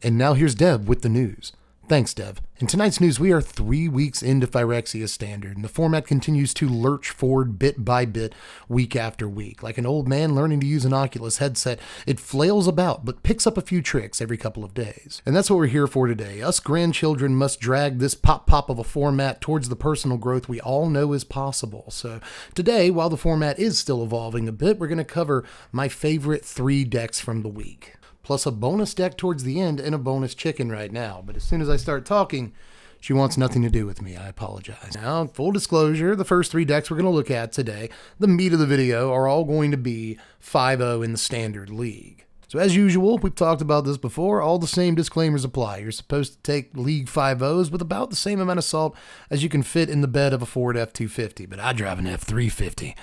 And now here's Dev with the news. Thanks, Dev. In tonight's news, we are 3 weeks into Phyrexia Standard, and the format continues to lurch forward bit by bit, week after week. Like an old man learning to use an Oculus headset, it flails about, but picks up a few tricks every couple of days. And that's what we're here for today. Us grandchildren must drag this pop of a format towards the personal growth we all know is possible. So today, while the format is still evolving a bit, we're going to cover my favorite 3 decks from the week, plus a bonus deck towards the end and a bonus chicken right now. But as soon as I start talking, she wants nothing to do with me. I apologize. Now, full disclosure, the first 3 decks we're going to look at today, the meat of the video, are all going to be 5-0 in the Standard League. So as usual, we've talked about this before, all the same disclaimers apply. You're supposed to take League 5-0s with about the same amount of salt as you can fit in the bed of a Ford F-250, but I drive an F-350.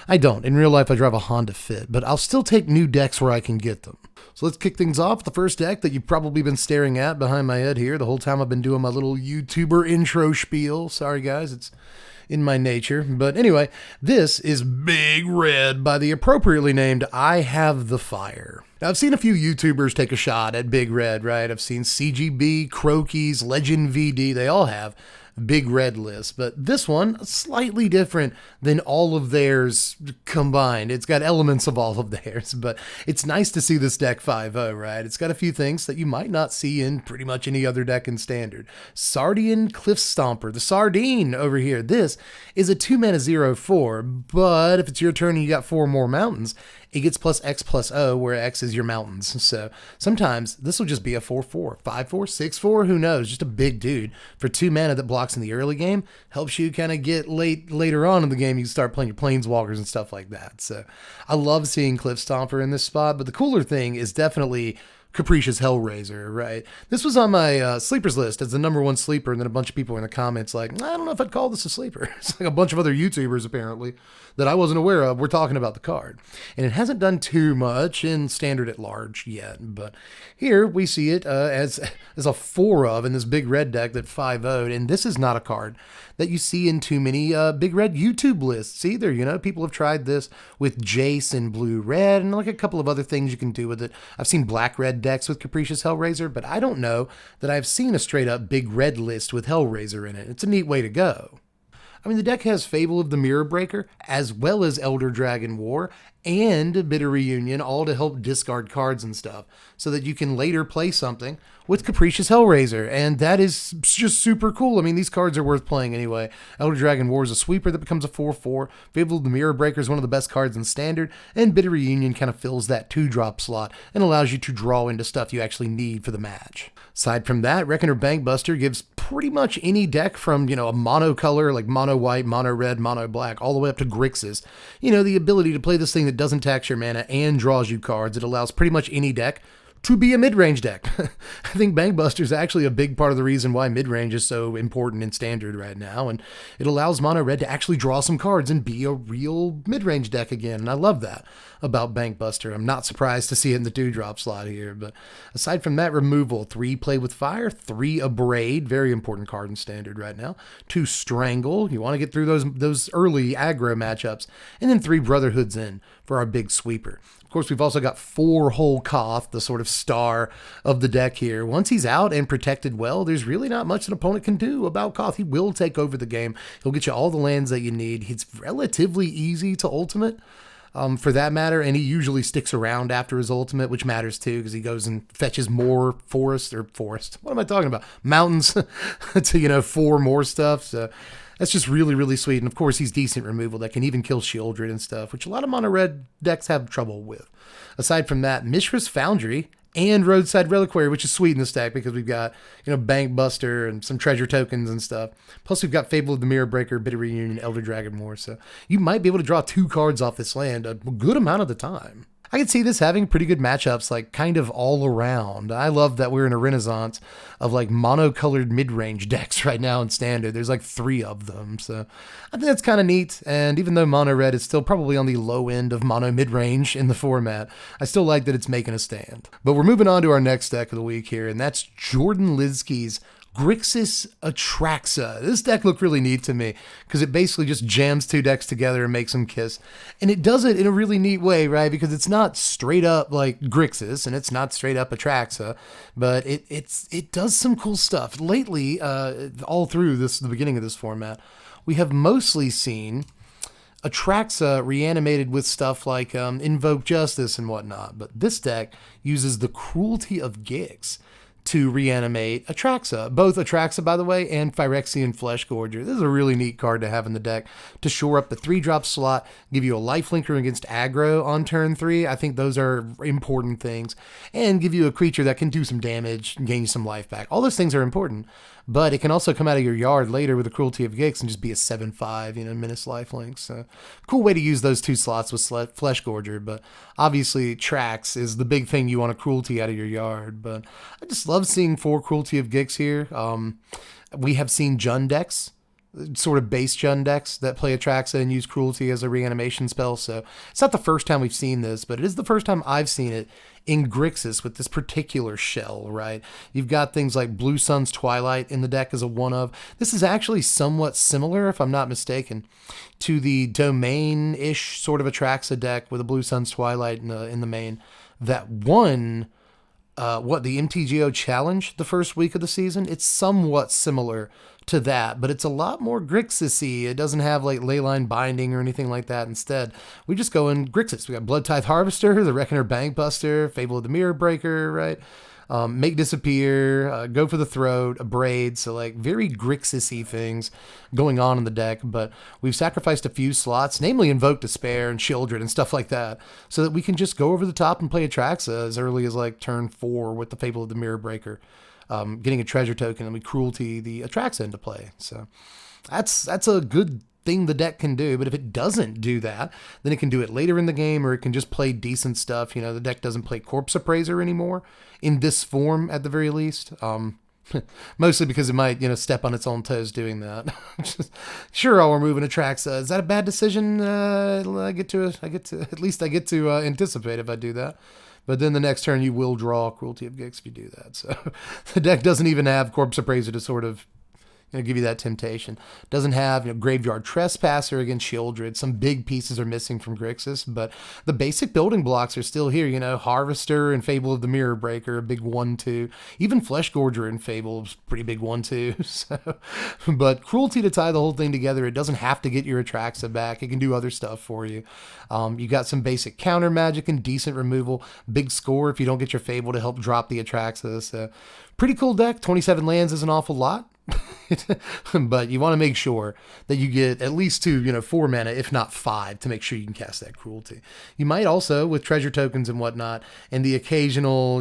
I don't. In real life, I drive a Honda Fit, but I'll still take new decks where I can get them. So let's kick things off. The first deck that you've probably been staring at behind my head here the whole time I've been doing my little YouTuber intro spiel. Sorry, guys. It's in my nature. But anyway, this is Big Red by the appropriately named I Have the Fire. Now, I've seen a few YouTubers take a shot at Big Red, right? I've seen CGB, Crokies, Legend VD. They all have Big Red lists, but this one slightly different than all of theirs combined. It's got elements of all of theirs, but it's nice to see this deck 5-0, right? It's got a few things that you might not see in pretty much any other deck in Standard. Sardian Cliff Stomper, the Sardine over here. This is a 2-mana 0/4, but if it's your turn and you got 4 more mountains, it gets plus X plus O, where X is your mountains. So sometimes this will just be a 4/4, 5/4, 6/4, who knows? Just a big dude for 2 mana that blocks in the early game. Helps you kind of get later on in the game. You can start playing your planeswalkers and stuff like that. So I love seeing Cliff Stomper in this spot, but the cooler thing is definitely capricious Hellraiser, right? This was on my sleepers list as the #1 sleeper, and then a bunch of people in the comments like, I don't know if I'd call this a sleeper. It's like a bunch of other YouTubers, apparently, that I wasn't aware of were talking about the card. And it hasn't done too much in Standard at large yet, but here we see it as a 4 of in this Big Red deck that 5-0'd, and this is not a card that you see in too many Big Red YouTube lists either. You know, people have tried this with Jace and Blue Red and like a couple of other things you can do with it. I've seen Black Red decks with capricious Hellraiser, but I don't know that I've seen a straight up Big Red list with Hellraiser in it. It's a neat way to go. I mean, the deck has Fable of the Mirror Breaker, as well as Elder Dragon War, and Bitter Reunion, all to help discard cards and stuff, so that you can later play something with capricious Hellraiser, and that is just super cool. I mean, these cards are worth playing anyway. Elder Dragon War is a sweeper that becomes a 4/4, Fable of the Mirror Breaker is one of the best cards in Standard, and Bitter Reunion kind of fills that 2-drop slot and allows you to draw into stuff you actually need for the match. Aside from that, Reckoner Bankbuster gives pretty much any deck from, a mono color, like mono white, mono red, mono black, all the way up to Grixis, the ability to play this thing that doesn't tax your mana and draws you cards. It allows pretty much any deck to be a mid-range deck. I think Bankbuster is actually a big part of the reason why mid-range is so important in Standard right now, and it allows mono red to actually draw some cards and be a real mid-range deck again, and I love that about Bankbuster. I'm not surprised to see it in the 2-drop slot here, but aside from that, removal, 3 Play with Fire, 3 Abrade, very important card in Standard right now, 2 Strangle, you want to get through those early aggro matchups, and then 3 Brotherhoods in for our big sweeper. Of course, we've also got 4 Whole Koth, the sort of star of the deck here. Once he's out and protected well, there's really not much an opponent can do about Koth. He will take over the game. He'll get you all the lands that you need. He's relatively easy to ultimate, for that matter, and he usually sticks around after his ultimate, which matters too, because he goes and fetches more forest. What am I talking about? Mountains to, 4 more stuff. So that's just really, really sweet. And of course, he's decent removal that can even kill Shieldred and stuff, which a lot of mono red decks have trouble with. Aside from that, Mishra's Foundry and Roadside Reliquary, which is sweet in this deck because we've got, Bankbuster and some treasure tokens and stuff. Plus, we've got Fable of the Mirror Breaker, Bitter Reunion, Elder Dragon War. So you might be able to draw 2 cards off this land a good amount of the time. I can see this having pretty good matchups, like kind of all around. I love that we're in a renaissance of like monocolored mid-range decks right now in Standard. There's like 3 of them, so I think that's kind of neat. And even though mono red is still probably on the low end of mono mid-range in the format, I still like that it's making a stand. But we're moving on to our next deck of the week here, and that's Jordan Lidsky's Grixis Attraxa. This deck looked really neat to me because it basically just jams two decks together and makes them kiss. And it does it in a really neat way, right? Because it's not straight up like Grixis and it's not straight up Attraxa, but it does some cool stuff. Lately, all through the beginning of this format, we have mostly seen Attraxa reanimated with stuff like Invoke Justice and whatnot. But this deck uses the Cruelty of Gix to reanimate Attraxa. Both Attraxa, by the way, and Phyrexia and Flesh Gorger. This is a really neat card to have in the deck to shore up the 3-drop slot, give you a lifelinker against aggro on turn 3. I think those are important things. And give you a creature that can do some damage and gain you some life back. All those things are important, but it can also come out of your yard later with the Cruelty of Gix and just be a 7/5, menace lifelink. So cool way to use those 2 slots with Flesh Gorger, but obviously Trax is the big thing you want a Cruelty out of your yard. But I just love seeing 4 Cruelty of Gix here. We have seen Jund decks, sort of base Jund decks that play Attraxa and use Cruelty as a reanimation spell. So it's not the first time we've seen this, but it is the first time I've seen it in Grixis with this particular shell, right? You've got things like Blue Sun's Twilight in the deck as a one-of. This is actually somewhat similar, if I'm not mistaken, to the Domain-ish sort of Attraxa deck with a Blue Sun's Twilight in the main that won the MTGO Challenge the first week of the season. It's somewhat similar to that, but it's a lot more Grixis-y. It doesn't have like Leyline Binding or anything like that. Instead, we just go in Grixis. We got Blood Tithe Harvester, the Reckoner Bankbuster, Fable of the Mirror Breaker, right? Make Disappear, Go for the Throat, Abrade. So like very Grixis-y things going on in the deck, but we've sacrificed a few slots, namely Invoke Despair and Children and stuff like that, so that we can just go over the top and play Attraxa as early as like turn 4 with the Fable of the Mirror Breaker. Getting a treasure token and we Cruelty the Attraxa into play. So that's a good thing the deck can do. But if it doesn't do that, then it can do it later in the game, or it can just play decent stuff. The deck doesn't play Corpse Appraiser anymore in this form at the very least. Mostly because it might, step on its own toes doing that. Sure, I'll remove an Attraxa. Is that a bad decision? I get to anticipate if I do that. But then the next turn you will draw Cruelty of Gix if you do that. So the deck doesn't even have Corpse Appraiser to sort of give you that temptation. Doesn't have Graveyard Trespasser against Shieldred. Some big pieces are missing from Grixis, but the basic building blocks are still here. Harvester and Fable of the Mirror Breaker, a big 1/2. Even Flesh Gorger and Fable is pretty big 1/2. So, but Cruelty to tie the whole thing together. It doesn't have to get your Attraxa back. It can do other stuff for you. You got some basic counter magic and decent removal. Big score if you don't get your Fable to help drop the Attraxa. So pretty cool deck. 27 lands is an awful lot. But you want to make sure that you get at least 2, 4 mana, if not 5, to make sure you can cast that Cruelty. You might also, with treasure tokens and whatnot, and the occasional,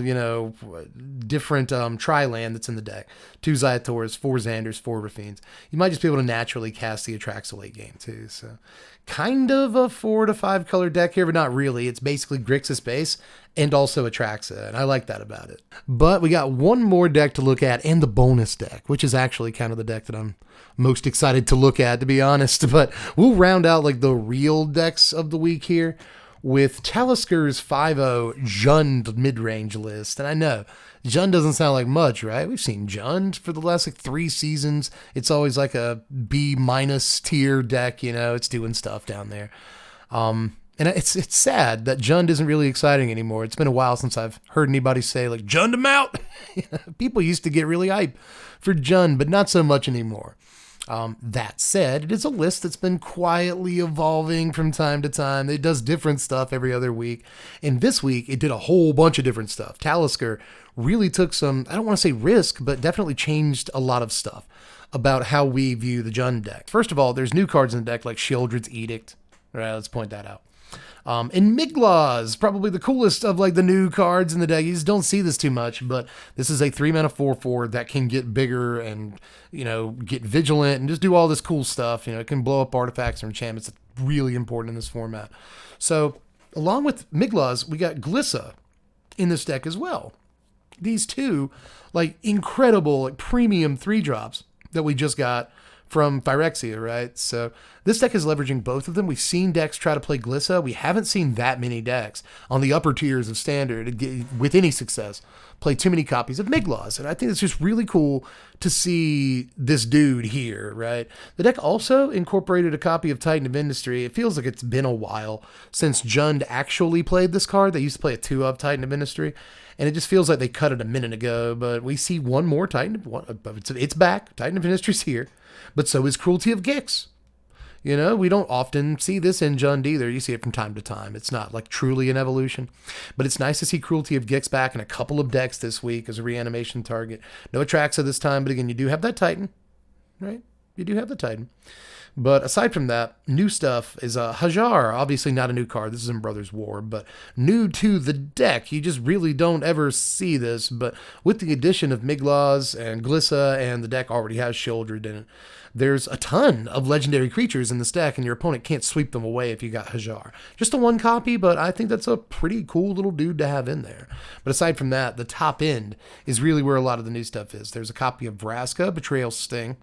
different tri-land that's in the deck, 2 Zayators, 4 Xanders, 4 Rafines, you might just be able to naturally cast the Attraxa late game too. So kind of a 4 to 5 color deck here, but not really. It's basically Grixis base and also Attraxa, and I like that about it. But we got one more deck to look at, and the bonus deck, which is actually kind of the deck that I'm most excited to look at, to be honest. But we'll round out like the real decks of the week here with Teleskers 5-0 Jund midrange list. And I know Jund doesn't sound like much, right? We've seen Jund for the last 3 seasons. It's always like a B- tier deck, it's doing stuff down there. And it's sad that Jund isn't really exciting anymore. It's been a while since I've heard anybody say like, Jund him out. People used to get really hype for Jund, but not so much anymore. That said, it is a list that's been quietly evolving from time to time. It does different stuff every other week. And this week, it did a whole bunch of different stuff. Talisker really took some, I don't want to say risk, but definitely changed a lot of stuff about how we view the Jund deck. First of all, there's new cards in the deck like Shieldred's Edict. All right, let's point that out. And Migla's probably the coolest of like the new cards in the deck. You just don't see this too much, but this is a 3-mana 4/4 that can get bigger and, get vigilant and just do all this cool stuff. It can blow up artifacts or enchantments. It's really important in this format. So along with Migla's, we got Glissa in this deck as well. These 2 like incredible like premium 3-drops that we just got from Phyrexia, right? So this deck is leveraging both of them. We've seen decks try to play Glissa. We haven't seen that many decks on the upper tiers of Standard with any success play too many copies of Miglaws. And I think it's just really cool to see this dude here, right? The deck also incorporated a copy of Titan of Industry. It feels like it's been a while since Jund actually played this card. They used to play a 2-of Titan of Industry, and it just feels like they cut it a minute ago. But we see one more Titan. It's back. Titan of Industry's here. But so is Cruelty of Gix. You know, we don't often see this in Jund either. You see it from time to time. It's not like truly an evolution. But it's nice to see Cruelty of Gix back in a couple of decks this week as a reanimation target. No Attraxa this time, but again, you do have that Titan, right? You do have the Titan. But aside from that, new stuff is Hajar. Obviously not a new card. This is in Brothers War, but new to the deck. You just really don't ever see this. But with the addition of Miglaws and Glissa, and the deck already has Shieldred in it, there's a ton of legendary creatures in this deck, and your opponent can't sweep them away if you got Hajar. Just a one copy, but I think that's a pretty cool little dude to have in there. But aside from that, the top end is really where a lot of the new stuff is. There's a copy of Vraska, Betrayal Sting.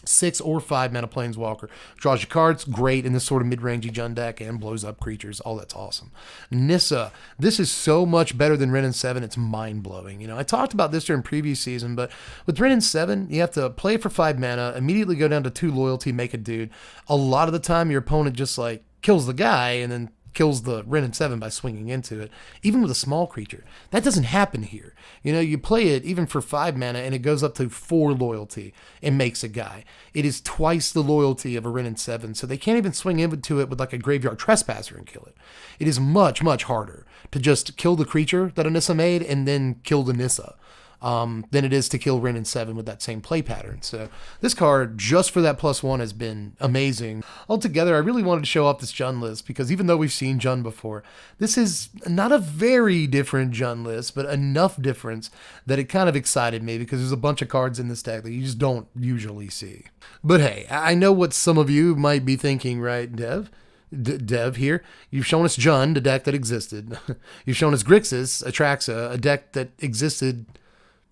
6 or 5 mana Planeswalker. Draws your cards, great in this sort of mid-rangey Jund deck, and blows up creatures. All that's awesome. Nissa, this is so much better than Wrenn and 7, it's mind-blowing. You know, I talked about this during previous season, but with Wrenn and 7, you have to play for 5 mana, immediately go down to 2 loyalty, make a dude. A lot of the time, your opponent just like kills the guy and then kills the Wrenn and 7 by swinging into it, even with a small creature. That doesn't happen here. You know, you play it even for 5 mana and it goes up to 4 loyalty and makes a guy. It is twice the loyalty of a Wrenn and 7, so they can't even swing into it with like a Graveyard Trespasser and kill it. It is much, much harder to just kill the creature that a Nissa made and then kill the Nissa than it is to kill Wrenn and 7 with that same play pattern. So this card, just for that +1, has been amazing. Altogether, I really wanted to show off this Jund list because even though we've seen Jund before, this is not a very different Jund list, but enough difference that it kind of excited me because there's a bunch of cards in this deck that you just don't usually see. But hey, I know what some of you might be thinking, right, Dev? Dev here, you've shown us Jund, a deck that existed. You've shown us Grixis Attraxa, a deck that existed.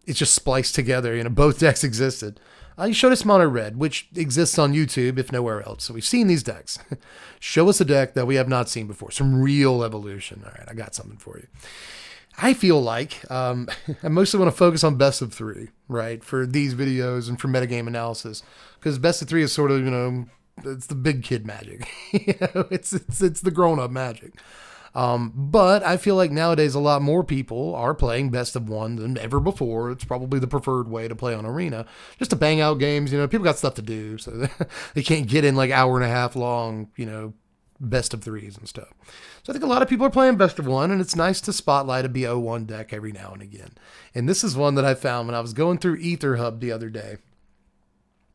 It's just spliced together. You know, both decks existed. You showed us Mono Red, which exists on YouTube, if nowhere else. So we've seen these decks. Show us a deck that we have not seen before. Some real evolution. All right, I got something for you. I feel like I mostly want to focus on best of 3, right, for these videos and for metagame analysis, because best of 3 is sort of, you know, it's the big kid magic. You know, it's the grown-up magic. But I feel like nowadays a lot more people are playing best of 1 than ever before. It's probably the preferred way to play on Arena, just to bang out games. You know, people got stuff to do, so they can't get in like hour and a half long, you know, best of 3s and stuff. So I think a lot of people are playing best of 1, and it's nice to spotlight a B01 deck every now and again. And this is one that I found when I was going through Ether Hub the other day,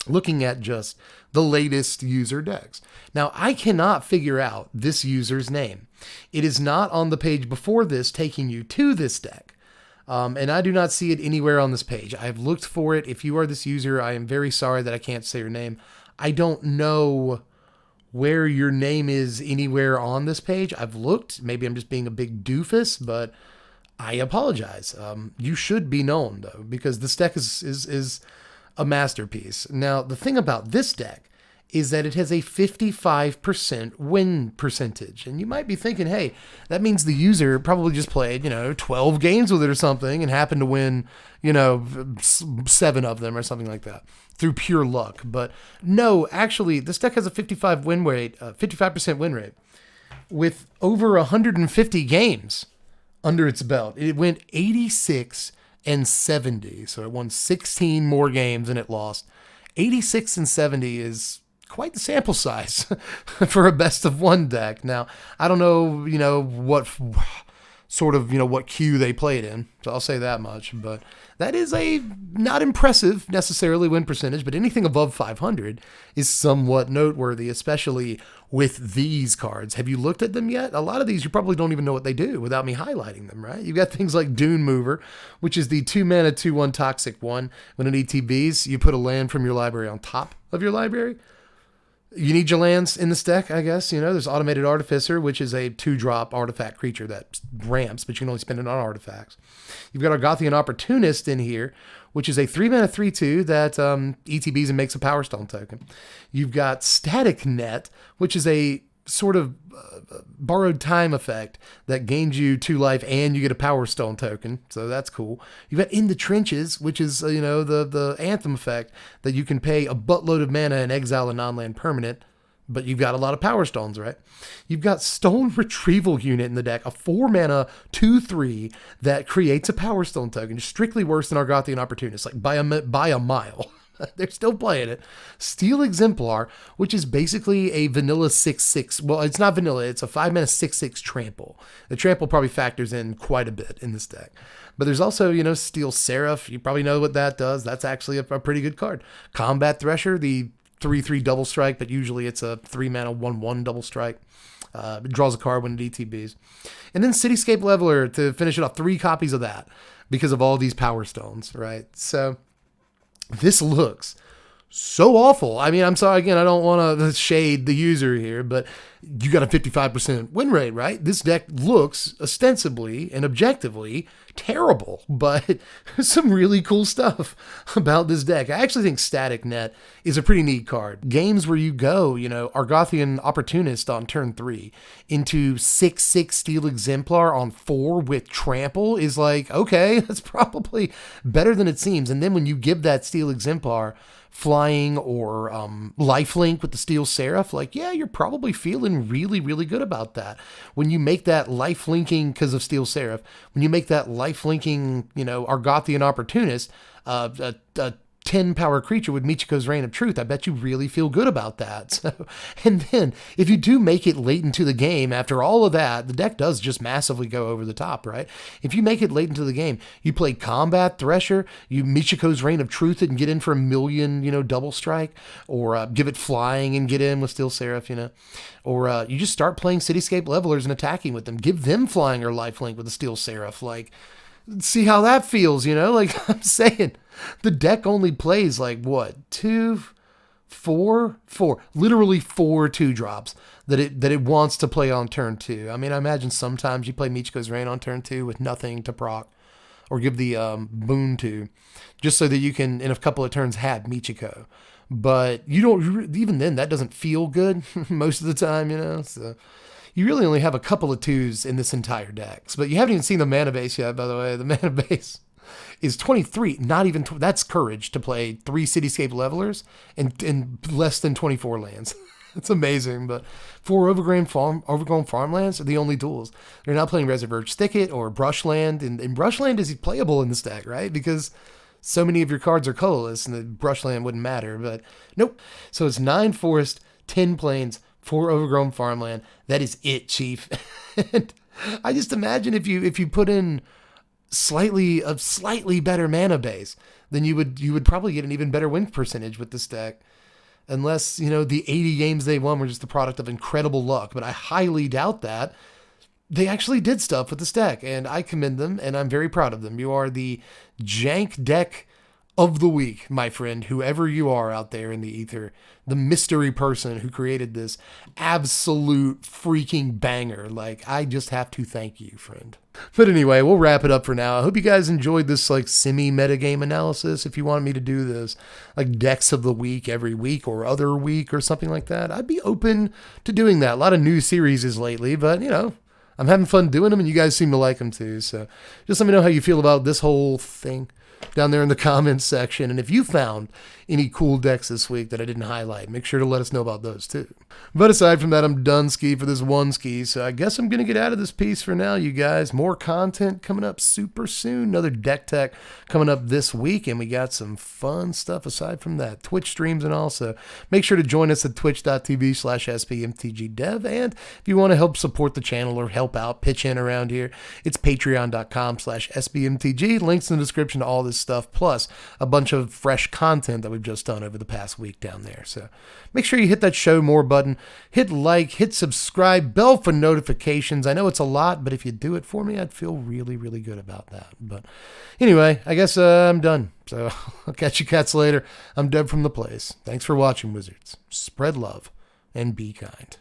looking at just the latest user decks. Now, I cannot figure out this user's name. It is not on the page before this taking you to this deck. And I do not see it anywhere on this page. I've looked for it. If you are this user, I am very sorry that I can't say your name. I don't know where your name is anywhere on this page. I've looked. Maybe I'm just being a big doofus, but I apologize. You should be known, though, because this deck is a masterpiece. Now, the thing about this deck is that it has a 55% win percentage. And you might be thinking, hey, that means the user probably just played, 12 games with it or something and happened to win, 7 of them or something like that through pure luck. But no, actually, this deck has a 55% win rate with over 150 games under its belt. It went 86-70. So it won 16 more games than it lost. 86-70 is quite the sample size for a best of 1 deck. Now, I don't know, what sort of, what queue they played in. So I'll say that much, but that is a not impressive necessarily win percentage, but anything above 500 is somewhat noteworthy, especially with these cards. Have you looked at them yet? A lot of these you probably don't even know what they do without me highlighting them, right? You've got things like Dune Mover, which is the 2-mana 2/1 toxic 1. When it ETBs, you put a land from your library on top of your library. You need your lands in this deck, I guess. There's Automated Artificer, which is a 2-drop artifact creature that ramps, but you can only spend it on artifacts. You've got Argothian Opportunist in here, which is a 3-mana 3/2 that ETBs and makes a Power Stone token. You've got Static Net, which is a sort of borrowed time effect that gains you 2 life and you get a Power Stone token. So that's cool. You've got In the Trenches, which is, the Anthem effect that you can pay a buttload of mana and exile a non-land permanent, but you've got a lot of Power Stones, right? You've got Stone Retrieval Unit in the deck, a 4 mana 2/3 that creates a Power Stone token, strictly worse than Argothian Opportunist, like by a mile. They're still playing it. Steel Exemplar, which is basically a vanilla 6/6. Well, it's not vanilla. It's a 5 mana 6/6 trample. The trample probably factors in quite a bit in this deck. But there's also, Steel Seraph. You probably know what that does. That's actually a pretty good card. Combat Thresher, the 3/3 double strike, but usually it's a 3 mana 1/1 double strike. It draws a card when it ETBs. And then Cityscape Leveler to finish it off. 3 copies of that because of all these Power Stones, right? So this looks so awful. I mean, I'm sorry, again, I don't want to shade the user here, but you got a 55% win rate, right? This deck looks ostensibly and objectively terrible, but there's some really cool stuff about this deck. I actually think Static Net is a pretty neat card. Games where you go, Argothian Opportunist on turn 3 into 6/6 Steel Exemplar on 4 with Trample is like, okay, that's probably better than it seems. And then when you give that Steel Exemplar flying or lifelink with the Steel Seraph, like, yeah, you're probably feeling really, really good about that. When you make that lifelinking because of Steel Seraph, when you make that lifelinking, Argothian Opportunist, a 10 power creature with Michiko's Reign of Truth, I bet you really feel good about that. So, and then if you do make it late into the game, after all of that, the deck does just massively go over the top, right? If you make it late into the game, you play Combat Thresher, you Michiko's Reign of Truth it and get in for 1,000,000, double strike, or give it flying and get in with Steel Seraph, or you just start playing Cityscape Levelers and attacking with them. Give them flying or lifelink with the Steel Seraph, like, see how that feels, like I'm saying. The deck only plays like what? 2, 4, literally 4 2-drops that it wants to play on turn 2. I mean, I imagine sometimes you play Michiko's Reign on turn 2 with nothing to proc or give the boon to, just so that you can, in a couple of turns, have Michiko. But you don't, even then, that doesn't feel good most of the time, so you really only have a couple of 2s in this entire deck. But you haven't even seen the mana base yet, by the way. The mana base is 23, not even, that's courage to play 3 Cityscape Levelers and less than 24 lands. It's amazing, but 4 overgrown farmlands are the only duels. They're not playing Reservoir's Thicket or Brushland, and Brushland is playable in this deck, right? Because so many of your cards are colorless, and the Brushland wouldn't matter, but nope. So it's 9 forest, 10 plains, 4 overgrown farmland. That is it, Chief. And I just imagine if you put in a slightly better mana base, then you would probably get an even better win percentage with this deck. Unless, the 80 games they won were just the product of incredible luck. But I highly doubt that. They actually did stuff with this deck, and I commend them, and I'm very proud of them. You are the jank deck of the week, my friend, whoever you are out there in the ether, the mystery person who created this absolute freaking banger. Like, I just have to thank you, friend. But anyway, we'll wrap it up for now. I hope you guys enjoyed this semi-metagame analysis. If you wanted me to do this decks of the week every week or other week or something like that, I'd be open to doing that. A lot of new series lately, but I'm having fun doing them, and you guys seem to like them too. So just let me know how you feel about this whole thing down there in the comments section. And if you found any cool decks this week that I didn't highlight, make sure to let us know about those too. But aside from that, I'm done ski for this one ski. So I guess I'm going to get out of this piece for now, you guys. More content coming up super soon. Another deck tech coming up this week. And we got some fun stuff aside from that. Twitch streams and all. So make sure to join us at twitch.tv/SBMTGDev. And if you want to help support the channel or help out, pitch in around here, it's patreon.com/SBMTG. Links in the description to all this stuff, plus a bunch of fresh content that we've just done over the past week down there. So make sure you hit that show more button, hit like, hit subscribe, bell for notifications. I know it's a lot, but if you do it for me, I'd feel really, really good about that. But anyway, I guess I'm done. So I'll catch you cats later. I'm Deb from The Place. Thanks for watching, Wizards. Spread love and be kind.